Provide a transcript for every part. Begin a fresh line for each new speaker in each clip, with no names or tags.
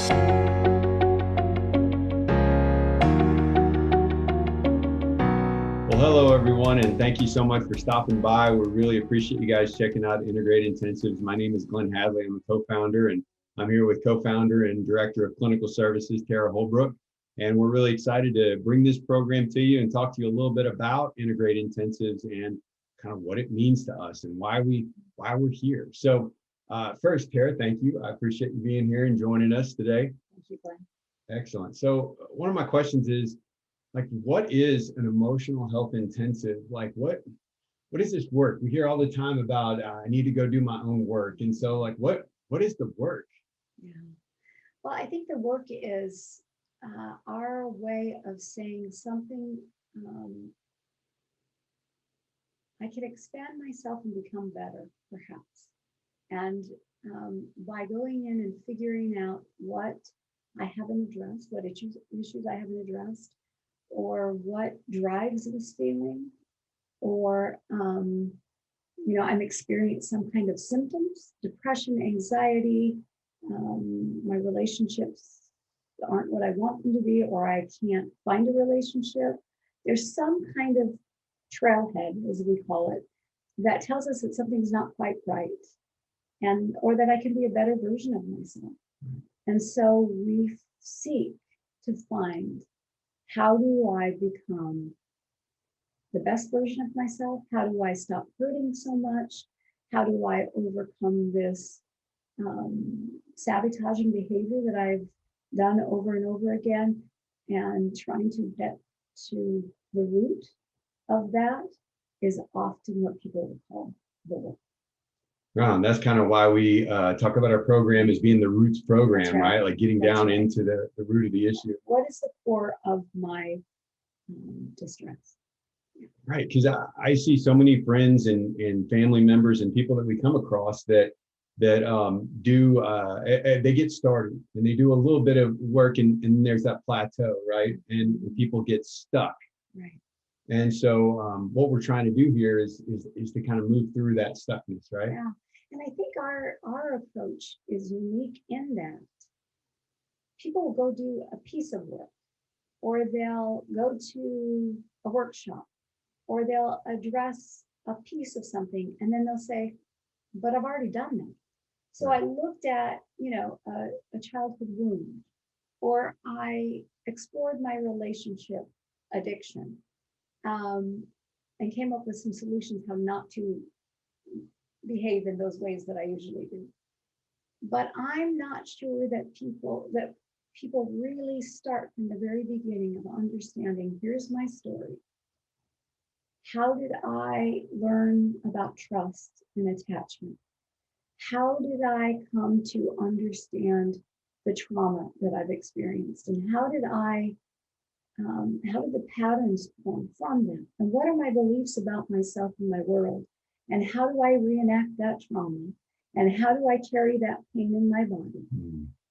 Well, hello, everyone, and thank you so much for stopping by. We really appreciate you guys checking out Integrated Intensives. My name is Glenn Hadley. I'm a co-founder, and I'm here with co-founder and director of clinical services, Tara Holbrook. And we're really excited to bring this program to you and talk to you a little bit about Integrated Intensives and kind of what it means to us and why we're here. So first, Tara, thank you. I appreciate you being here and joining us today.
Thank you, Glenn.
Excellent. So one of my questions is, what is an emotional health intensive? What is this work? We hear all the time about I need to go do my own work. And so what is the work?
Yeah. Well, I think the work is our way of saying something. I can expand myself and become better, perhaps. And by going in and figuring out what I haven't addressed, what issues I haven't addressed, or what drives this feeling, or I'm experiencing some kind of symptoms, depression, anxiety, my relationships aren't what I want them to be, or I can't find a relationship. There's some kind of trailhead, as we call it, that tells us that something's not quite right, or that I can be a better version of myself. And so we seek to find, how do I become the best version of myself? How do I stop hurting so much? How do I overcome this sabotaging behavior that I've done over and over again? And trying to get to the root of that is often what people would call the work.
That's kind of why we talk about our program as being the roots program, right? Like getting down into the root of the issue.
What is the core of my distress?
Right, because I see so many friends and family members and people that we come across that they get started and they do a little bit of work and there's that plateau, right? And people get stuck.
Right.
And so what we're trying to do here is to kind of move through that stuckness, right?
Yeah. And I think our approach is unique in that people will go do a piece of work, or they'll go to a workshop, or they'll address a piece of something, and then they'll say, but I've already done that. So I looked at, a childhood wound, or I explored my relationship addiction, and came up with some solutions how not to behave in those ways that I usually do. But I'm not sure that people really start from the very beginning of understanding, here's my story. How did I learn about trust and attachment? How did I come to understand the trauma that I've experienced? And how did the patterns form from them? And what are my beliefs about myself and my world? And how do I reenact that trauma? And how do I carry that pain in my body?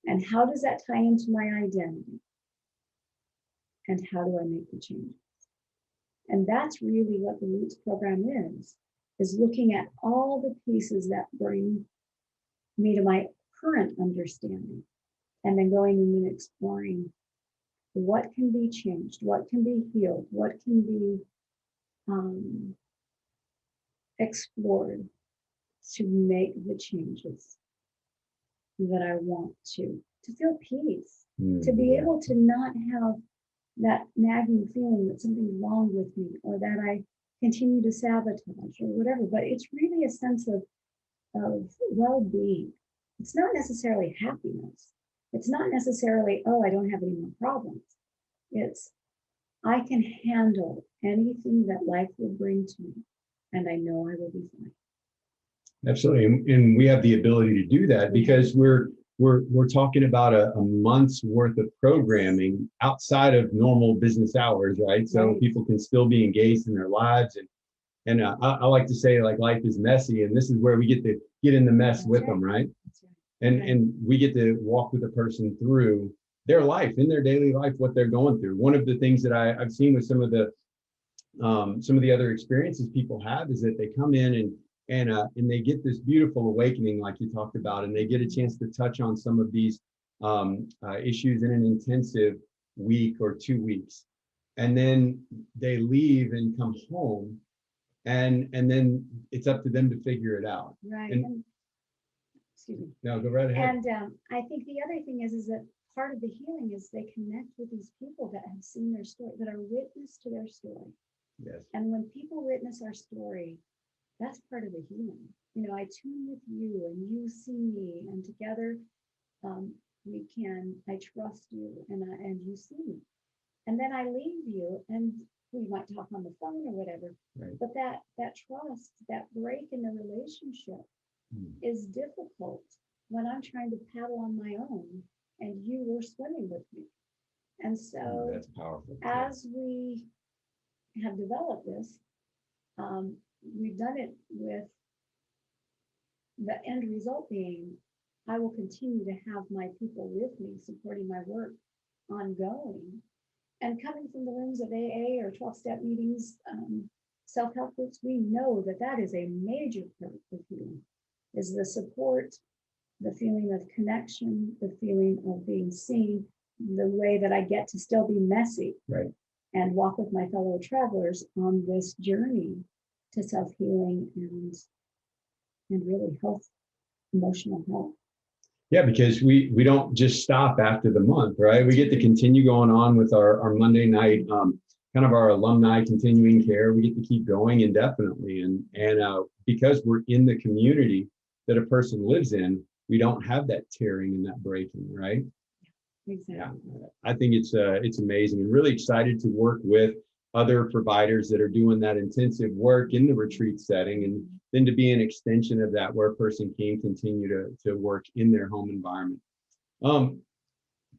And how does that tie into my identity? And how do I make the changes? And that's really what the Roots program is looking at all the pieces that bring me to my current understanding, and then going in and exploring what can be changed, what can be healed, what can be explored to make the changes that I want to feel peace, to be able to not have that nagging feeling that something's wrong with me, or that I continue to sabotage or whatever. But it's really a sense of well-being. It's not necessarily happiness. It's not necessarily, oh, I don't have any more problems. It's, I can handle anything that life will bring to me, and I know I will be fine.
Absolutely, and we have the ability to do that because we're talking about a month's worth of programming outside of normal business hours, right? So people can still be engaged in their lives, and I like to say, like, life is messy, and this is where we get to get in the mess with them, right? And we get to walk with a person through their life, in their daily life, what they're going through. One of the things that I've seen with some of the other experiences people have is that they come in and they get this beautiful awakening, like you talked about, and they get a chance to touch on some of these issues in an intensive week or 2 weeks, and then they leave and come home, and then it's up to them to figure it out.
Right.
And
Excuse me.
no, go right ahead.
And I think the other thing is that part of the healing is they connect with these people that have seen their story, that are witness to their story.
Yes.
And when people witness our story, that's part of the healing. You know, I tune with you and you see me, and together I trust you, and you see me. And then I leave you, and we might talk on the phone or whatever.
Right.
But that trust, that break in the relationship is difficult when I'm trying to paddle on my own and you were swimming with me. And so
That's powerful.
as we have developed this, we've done it with the end result being, I will continue to have my people with me, supporting my work ongoing. And coming from the rooms of AA or 12-step meetings, self-help groups, we know that is a major part of healing, is the support, the feeling of connection, the feeling of being seen, the way that I get to still be messy.
Right.
And walk with my fellow travelers on this journey to self-healing and really health, emotional health.
Yeah, because we don't just stop after the month, right? We get to continue going on with our Monday night, kind of our alumni continuing care. We get to keep going indefinitely. And because we're in the community that a person lives in, we don't have that tearing and that breaking, right?
Exactly.
Yeah, I think it's amazing, and really excited to work with other providers that are doing that intensive work in the retreat setting, and then to be an extension of that, where a person can continue to work in their home environment.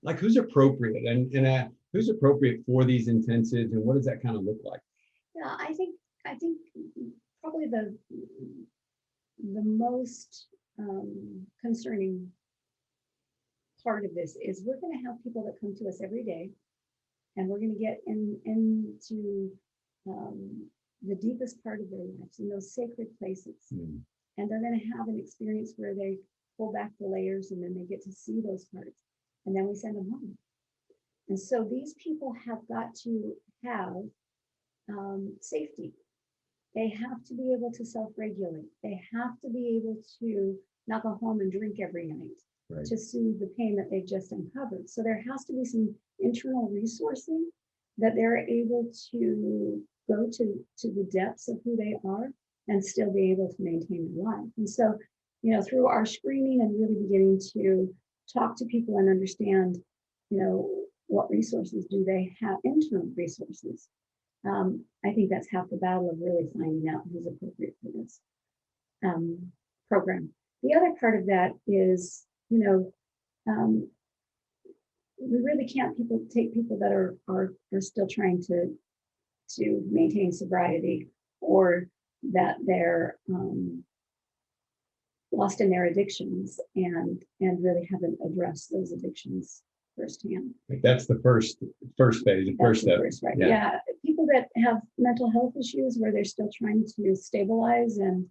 Like who's appropriate and who's appropriate for these intensives, and what does that kind of look like?
Yeah, I think probably the most concerning part of this is we're going to have people that come to us every day, and we're going to get into the deepest part of their lives, in those sacred places. And they're going to have an experience where they pull back the layers, and then they get to see those parts, and then we send them home. And so these people have got to have safety. They have to be able to self-regulate. They have to be able to not go home and drink every night. Right. To soothe the pain that they've just uncovered. So there has to be some internal resourcing that they're able to go to the depths of who they are and still be able to maintain their life. And so, you know, through our screening and really beginning to talk to people and understand, you know, what resources do they have, internal resources. I think that's half the battle of really finding out who's appropriate for this program. The other part of that is, you know, we really can't take people that are still trying to maintain sobriety, or that they're lost in their addictions and really haven't addressed those addictions firsthand.
That's the first phase, the first step.
Right. Yeah. People that have mental health issues where they're still trying to stabilize and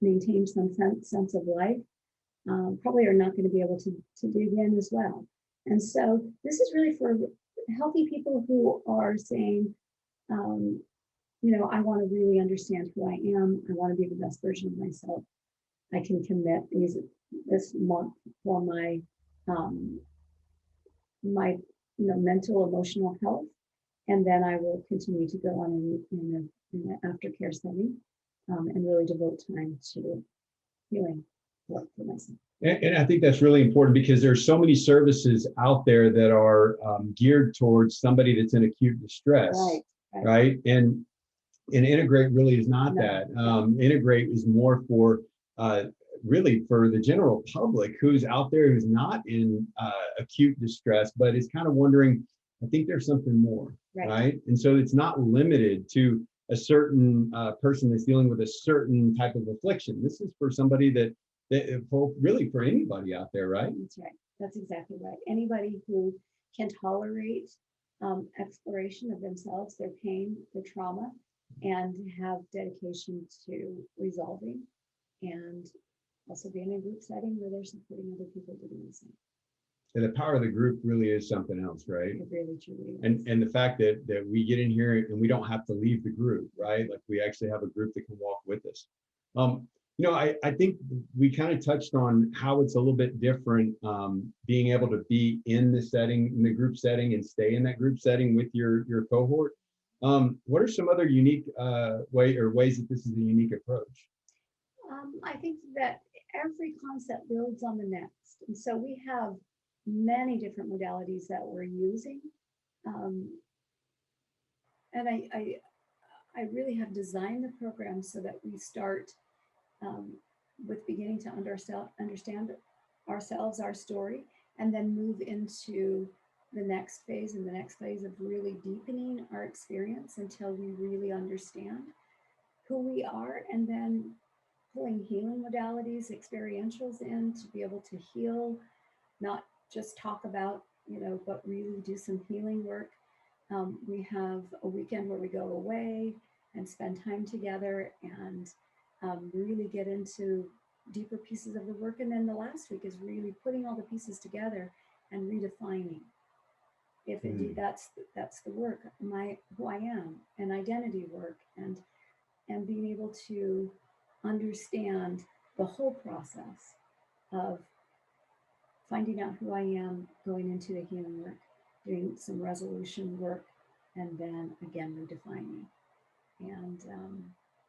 maintain some sense of life. Probably are not going to be able to dig in as well. And so this is really for healthy people who are saying, you know, I want to really understand who I am. I want to be the best version of myself. I can commit this month for my mental, emotional health, and then I will continue to go on in an aftercare setting and really devote time to healing. For myself.
And I think that's really important, because there's so many services out there that are geared towards somebody that's in acute distress, right? And Integrate really is not that. Integrate is more for really for the general public who's out there, who's not in acute distress, but is kind of wondering, I think there's something more, right? And so it's not limited to a certain person that's dealing with a certain type of affliction. This is for somebody that really for anybody out there, right?
That's right. That's exactly right. Anybody who can tolerate exploration of themselves, their pain, their trauma, and have dedication to resolving and also be in a group setting where they're supporting other people doing the same.
And the power of the group really is something else, right?
It really truly is.
And the fact that we get in here and we don't have to leave the group, right? Like we actually have a group that can walk with us. I think we kind of touched on how it's a little bit different, being able to be in the group setting and stay in that group setting with your cohort. What are some other unique ways that this is a unique approach?
I think that every concept builds on the next. And so we have many different modalities that we're using. And I really have designed the program so that we start with beginning to understand ourselves, our story, and then move into the next phase and the next phase of really deepening our experience until we really understand who we are, and then pulling healing modalities, experientials in to be able to heal, not just talk about, but really do some healing work. We have a weekend where we go away and spend time together and really get into deeper pieces of the work. And then the last week is really putting all the pieces together and redefining. If indeed that's the work, who I am, and identity work, and being able to understand the whole process of finding out who I am, going into the healing work, doing some resolution work, and then again redefining. And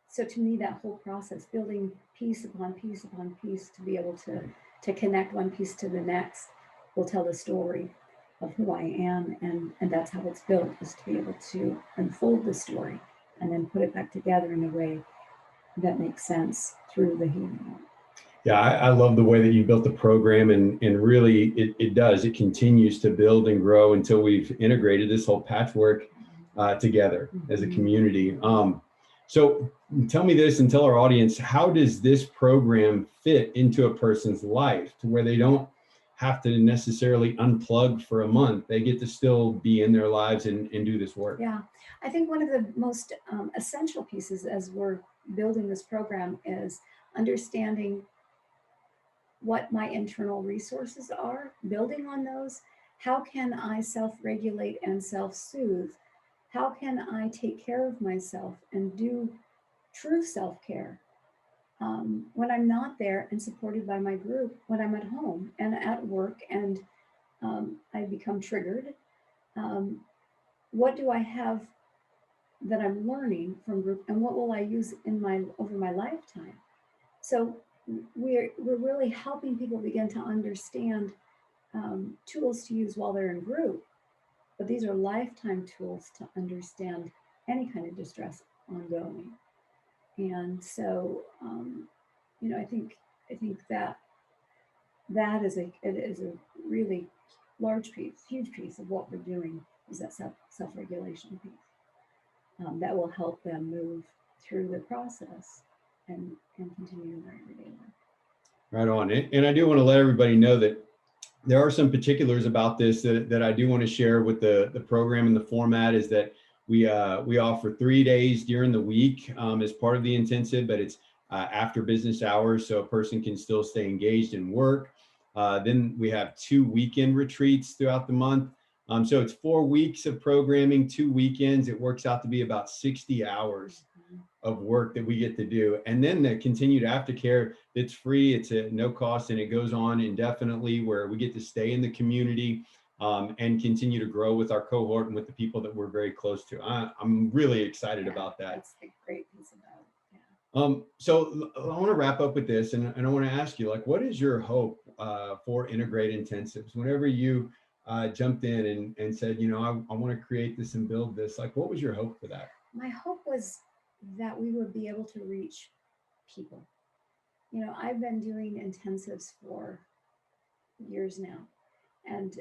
so to me, that whole process, building piece upon piece upon piece to be able to connect one piece to the next, will tell the story of who I am, and that's how it's built, is to be able to unfold the story and then put it back together in a way that makes sense through the healing work.
Yeah, I love the way that you built the program, and really it continues to build and grow until we've integrated this whole patchwork together as a community. So tell me this and tell our audience, how does this program fit into a person's life to where they don't have to necessarily unplug for a month? They get to still be in their lives and do this work.
Yeah, I think one of the most essential pieces as we're building this program is understanding what my internal resources are, building on those. How can I self-regulate and self-soothe? How can I take care of myself and do true self-care when I'm not there and supported by my group, when I'm at home and at work and I become triggered? What do I have that I'm learning from group, and what will I use over my lifetime? So we're really helping people begin to understand tools to use while they're in group, but these are lifetime tools to understand any kind of distress ongoing. And so, I think that is a really large piece, huge piece of what we're doing, is that self-regulation piece that will help them move through the process and continue their everyday life.
Right on. And I do want to let everybody know that there are some particulars about this that I do want to share with the program. And the format is that we offer 3 days during the week as part of the intensive, but it's after business hours, so a person can still stay engaged in work. Then we have 2 weekend retreats throughout the month. So it's 4 weeks of programming, 2 weekends. It works out to be about 60 hours of work that we get to do. And then the continued aftercare, it's free, it's at no cost, and it goes on indefinitely, where we get to stay in the community and continue to grow with our cohort and with the people that we're very close to. I'm really excited about that.
That's the great piece about it. Yeah.
So I want to wrap up with this, and I want to ask you, what is your hope for Integrate Intensives? Whenever you jumped in and said, I want to create this and build this, what was your hope for that?
My hope was that we would be able to reach people. I've been doing intensives for years now, and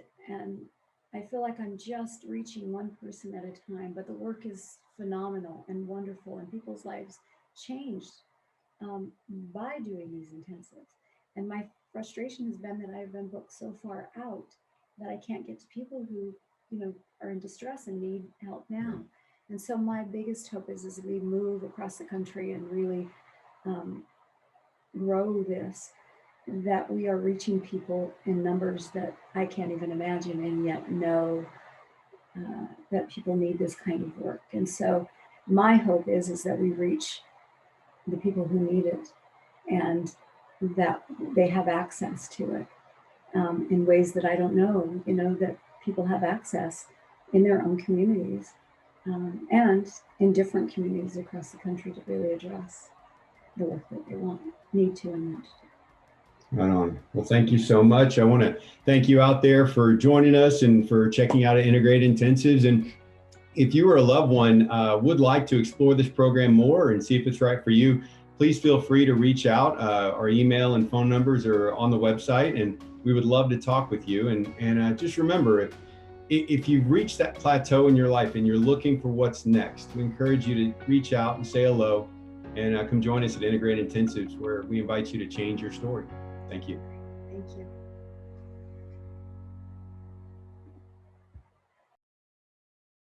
I feel like I'm just reaching one person at a time, but the work is phenomenal and wonderful, and people's lives changed by doing these intensives. And my frustration has been that I've been booked so far out that I can't get to people who, are in distress and need help now. And so my biggest hope is as we move across the country and really grow this, that we are reaching people in numbers that I can't even imagine, and yet know that people need this kind of work. And so my hope is that we reach the people who need it, and that they have access to it in ways that I don't know, that people have access in their own communities and in different communities across the country to really address the work that they need to and want to do.
Right on. Well, thank you so much. I want to thank you out there for joining us and for checking out Integrated Intensives. And if you or a loved one would like to explore this program more and see if it's right for you, please feel free to reach out. Our email and phone numbers are on the website, and we would love to talk with you. And just remember, if you've reached that plateau in your life and you're looking for what's next, we encourage you to reach out and say hello, and come join us at Integrated Intensives, where we invite you to change your story. Thank you.
Thank you.